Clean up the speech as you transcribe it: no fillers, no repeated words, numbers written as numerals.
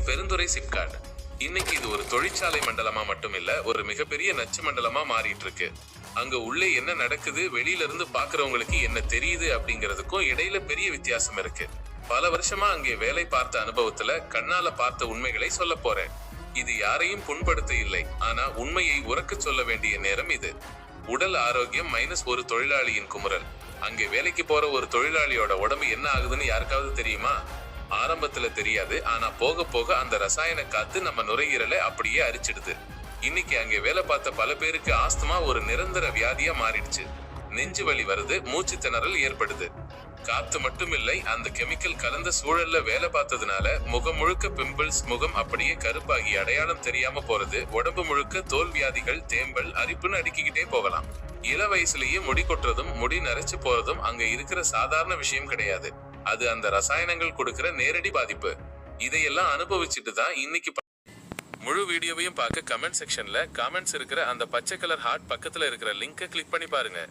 பெருந்துறை சிப்காட். இன்னைக்கு இது ஒரு தொழிற்சாலை மண்டலமா மட்டும் இல்ல, ஒரு மிகப்பெரிய நச்சு மண்டலமா மாறிட்டு இருக்கு. அங்க உள்ளே என்ன நடக்குது, வெளியில இருந்து பாக்குறவங்களுக்கு என்ன தெரியுது அப்படிங்கிறதுக்கும் இடையில பெரிய வித்தியாசம் இருக்கு. பல வருஷமா அங்கே வேலை பார்த்த அனுபவத்துல கண்ணால பார்த்த உண்மைகளை சொல்ல போறேன். இது யாரையும் புண்படுத்த இல்லை, ஆனா உண்மையை உரக்க சொல்ல வேண்டிய நேரம் இது. உடல் ஆரோக்கியம் மைனஸ் ஒரு தொழிலாளியின் குமுறல். அங்கே வேலைக்கு போற ஒரு தொழிலாளியோட உடம்பு என்ன ஆகுதுன்னு யாருக்காவது தெரியுமா? ஆரம்பத்துல தெரியாது, ஆனா போக போக அந்த ரசாயன காத்து நம்ம நுரையீரலை அப்படியே அரிச்சிடுது. இன்னைக்கு அங்கே வேலை பார்த்த பல பேருக்கு ஆஸ்துமா ஒரு நிரந்தர வியாதியா மாறிடுச்சு. நெஞ்சு வலி வருது, மூச்சு திணறல் ஏற்படுது. காத்து மட்டும் இல்லை, அந்த கெமிக்கல் கலந்த சூழல்ல வேலை பார்த்ததுனால முகம் முழுக்க பிம்பிள்ஸ், முகம் அப்படியே கருப்பாகி அடையாளம் தெரியாம போறது, உடம்பு முழுக்க தோல் வியாதிகள், தேம்பல், அரிப்புன்னு அடுக்கிக்கிட்டே போகலாம். இள வயசுலயே முடி கொட்டுறதும் முடி நரைச்சு போறதும் அங்க இருக்கிற சாதாரண விஷயம் கிடையாது. அது அந்த ரசாயனங்கள் கொடுக்கிற நேரடி பாதிப்பு. இதையெல்லாம் அனுபவிச்சுட்டு தான் இன்னைக்கு முழு வீடியோவையும் பார்க்க கமெண்ட் செக்ஷன்ல காமெண்ட்ஸ் இருக்கிற அந்த பச்சை கலர் ஹார்ட் பக்கத்துல இருக்கிற லிங்கை கிளிக் பண்ணி பாருங்க.